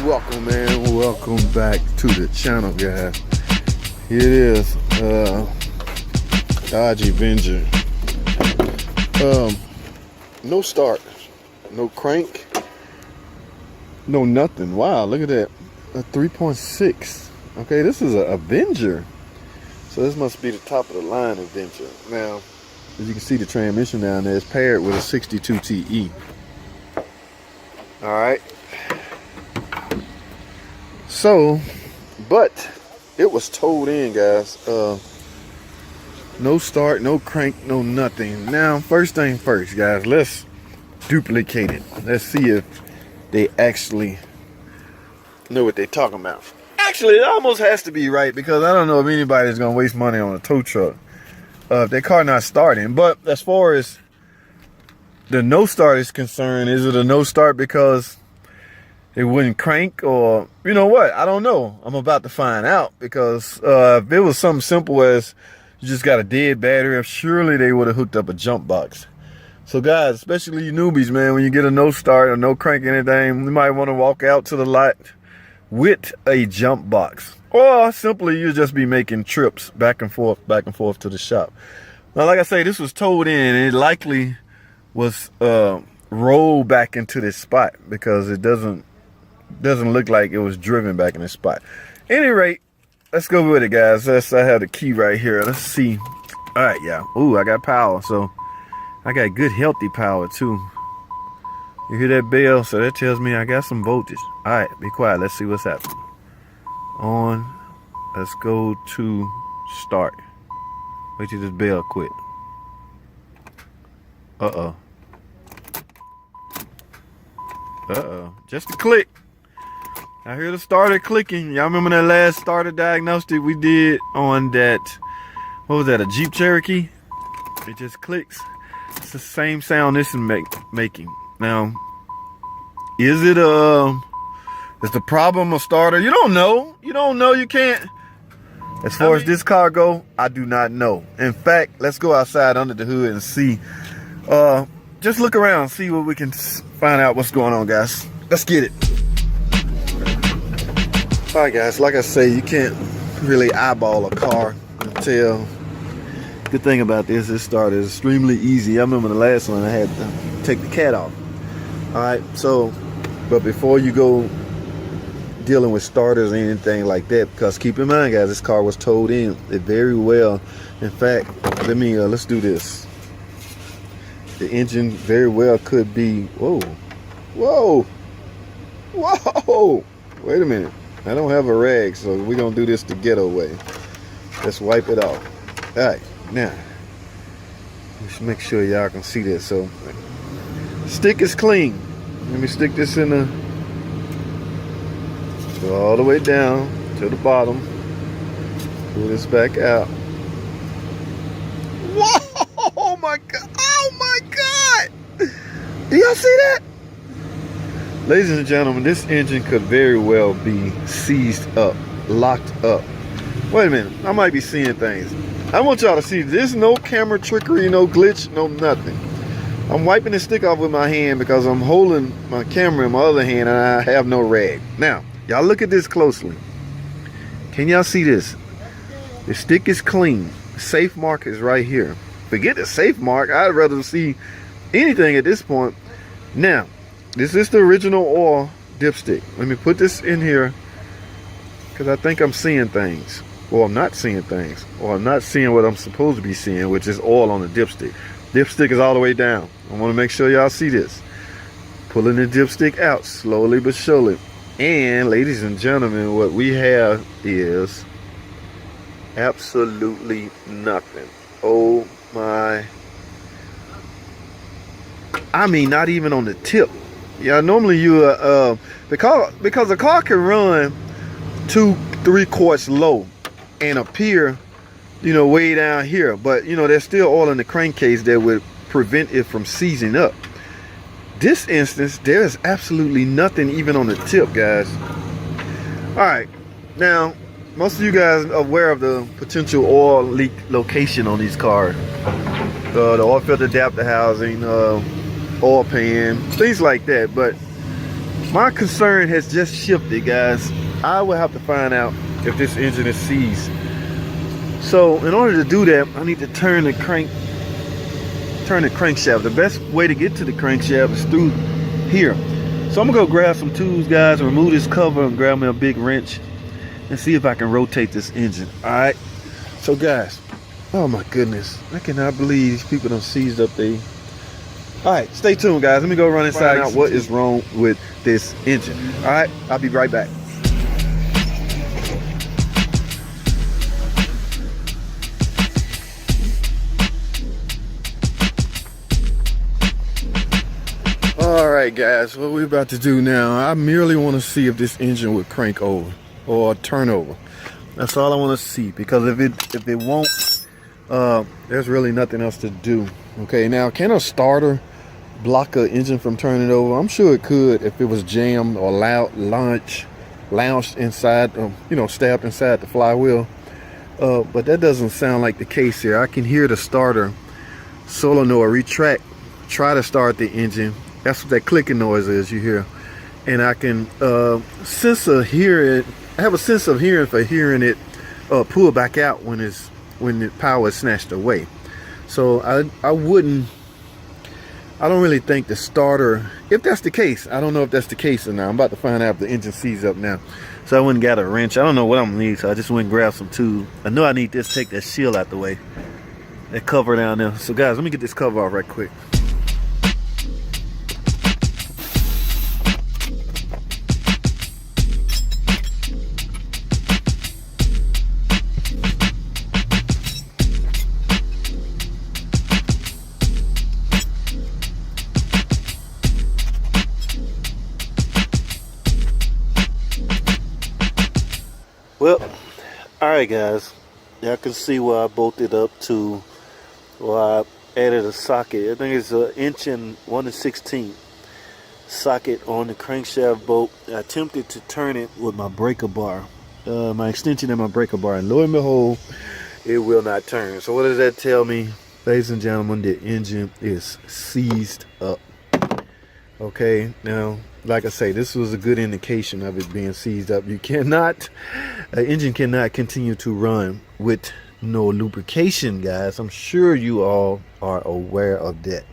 Welcome, man. Welcome back to the channel, guys. Here it is, Dodge Avenger. No start, no crank, no nothing. Wow, look at that, a 3.6. Okay, this is a Avenger, so this must be the top of the line Avenger. Now, as you can see, the transmission down there is paired with a 62 TE. All right. So, but it was towed in, guys. No start, no crank, no nothing. Now, first thing first, guys, let's duplicate it. Let's see if they actually know what they're talking about. Actually, it almost has to be right, because I don't know if anybody's gonna waste money on a tow truck if their car not starting. But as far as the no start is concerned, is it a no start because it wouldn't crank, or you know what? I don't know. I'm about to find out, because if it was something simple as you just got a dead battery, surely they would have hooked up a jump box. So guys, especially you newbies, man, when you get a no start or no crank anything, you might want to walk out to the lot with a jump box, or simply you just be making trips back and forth to the shop. Now, like I say, this was towed in, and it likely was rolled back into this spot, because it doesn't look like it was driven back in this spot. Any rate, let's go with it, guys. I have the key right here. Let's see. All right, yeah. Ooh, I got power, so I got good healthy power too. You hear that bell? So that tells me I got some voltage. All right, be quiet. Let's see what's happening. On. Let's go to start. Wait till this bell quit. Uh-oh. Just a click. I hear the starter clicking. Y'all remember that last starter diagnostic we did on that, what was that, a Jeep Cherokee? It just clicks. It's the same sound this is making. Now, is the problem a starter? You don't know. You can't. As far as this car go, I do not know. In fact, let's go outside under the hood and see. Just look around, see what we can find out what's going on, guys. Let's get it. All right, guys, like I say, you can't really eyeball a car and tell. Good thing about this start is extremely easy. I remember the last one I had to take the cat off. All right, so, but before you go dealing with starters or anything like that, because keep in mind, guys, this car was towed in. It very well, in fact, let's do this. The engine very well could be, whoa, wait a minute. I don't have a rag, so we're gonna do this the ghetto way. Let's wipe it off. All right, now, let's make sure y'all can see this. So, stick is clean. Let me stick this in the, go all the way down to the bottom. Pull this back out. Whoa, oh my God, do y'all see that? Ladies and gentlemen, this engine could very well be seized up, locked up. Wait a minute, I might be seeing things. I want y'all to see, there's no camera trickery, no glitch, no nothing. I'm wiping the stick off with my hand because I'm holding my camera in my other hand and I have no rag. Now, y'all look at this closely. Can y'all see this? The stick is clean. Safe mark is right here. Forget the safe mark. I'd rather see anything at this point. Now, this is the original oil dipstick. Let me put this in here, because I think I'm seeing things. Or I'm not seeing things. Or I'm not seeing what I'm supposed to be seeing, which is oil on the dipstick. Dipstick is all the way down. I want to make sure y'all see this. Pulling the dipstick out slowly but surely. And ladies and gentlemen, what we have is absolutely nothing. Oh my. I mean, not even on the tip. Yeah, normally you because the car can run 2-3 quarts low and appear, way down here, but there's still oil in the crankcase that would prevent it from seizing up. This instance, there's absolutely nothing even on the tip, guys. All right, now most of you guys are aware of the potential oil leak location on these cars. The oil filter adapter housing, oil pan, things like that. But My concern has just shifted, guys. I will have to find out if this engine is seized. So in order to do that, I need to turn the crankshaft. The best way to get to the crankshaft is through here. So I'm gonna go grab some tools, guys, and remove this cover and grab me a big wrench and see if I can rotate this engine. All right. So guys, oh my goodness, I cannot believe these people done seized up the. All right, stay tuned, guys. Let me go run inside and out what is wrong with this engine. All right, I'll be right back. All right, guys, what we're about to do now, I merely want to see if this engine would crank over or turn over. That's all I want to see, because if it won't, there's really nothing else to do. Okay, now can a starter block an engine from turning over? I'm sure it could if it was jammed or launched inside, stabbed inside the flywheel. But that doesn't sound like the case here. I can hear the starter solenoid retract, try to start the engine. That's what that clicking noise is you hear. And I can I have a sense of hearing for hearing it pull back out when the power is snatched away. So I don't really think the starter, if that's the case, I don't know if that's the case or not. I'm about to find out if the engine seized up now. So I went and got a wrench. I don't know what I'm gonna need, so I just went and grabbed some tools. I know I need this, take that shield out the way, that cover down there. So guys, let me get this cover off right quick. Well, all right, guys, y'all can see where I bolted up to, where I added a socket. I think it's an 1 1/16 socket on the crankshaft bolt. I attempted to turn it with my breaker bar, my extension and my breaker bar, and lo and behold, it will not turn. So what does that tell me? Ladies and gentlemen, the engine is seized up. Okay, now, like I say, this was a good indication of it being seized up. You cannot, an engine cannot continue to run with no lubrication, guys. I'm sure you all are aware of that.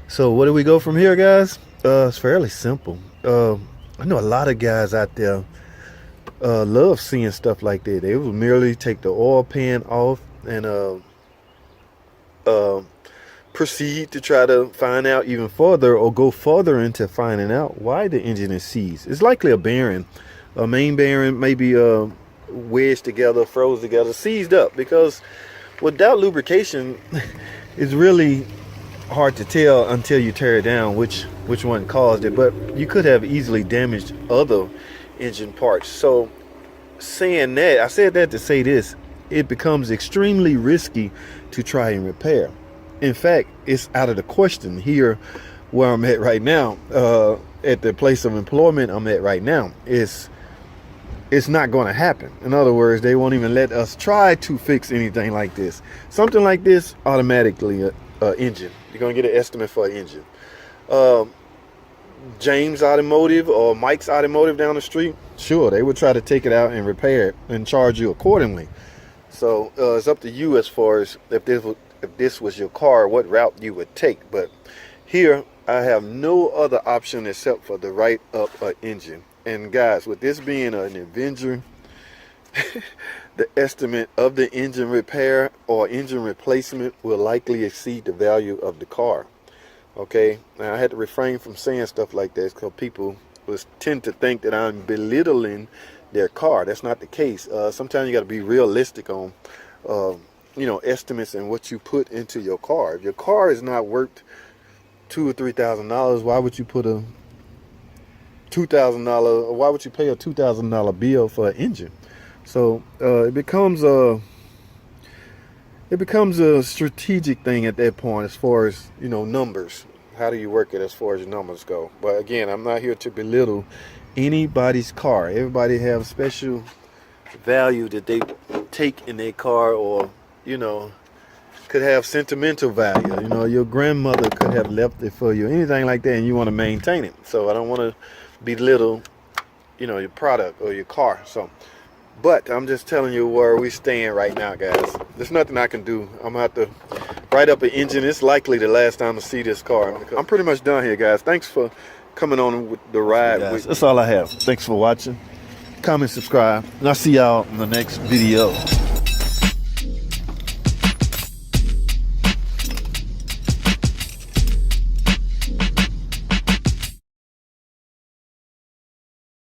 So where do we go from here, guys? It's fairly simple. I know a lot of guys out there love seeing stuff like that. They will merely take the oil pan off and proceed to try to find out even further, or go further into finding out why the engine is seized. It's likely a bearing, a main bearing, maybe wedged together, froze together, seized up, because without lubrication it's really hard to tell until you tear it down which one caused it. But you could have easily damaged other engine parts. So saying that, I said that to say this: it becomes extremely risky to try and repair. In fact, it's out of the question here where I'm at right now, at the place of employment I'm at right now. It's not going to happen. In other words, they won't even let us try to fix anything like this. Something like this, automatically engine. You're going to get an estimate for an engine. James Automotive or Mike's Automotive down the street, sure, they would try to take it out and repair it and charge you accordingly. So it's up to you as far as if this was your car, what route you would take. But here I have no other option except for to write up an engine. And guys, with this being an Avenger, the estimate of the engine repair or engine replacement will likely exceed the value of the car. Okay, now I had to refrain from saying stuff like that because people tend to think that I'm belittling their car. That's not the case. Sometimes you got to be realistic on estimates and what you put into your car. If your car is not worth $2,000 or $3,000, why would you put a $2,000? Why would you pay a $2,000 bill for an engine? So it becomes a strategic thing at that point, as far as numbers. How do you work it as far as your numbers go? But again, I'm not here to belittle anybody's car. Everybody have special value that they take in their car, or could have sentimental value. Your grandmother could have left it for you, anything like that, and you want to maintain it. So I don't want to belittle, you know, your product or your car. So, but I'm just telling you where we stand right now, guys. There's nothing I can do. I'm gonna have to write up an engine. It's likely the last time I see this car. I'm pretty much done here, guys. Thanks for coming on with the ride. That's all I have. Thanks for watching. Comment, subscribe, and I'll see y'all in the next video.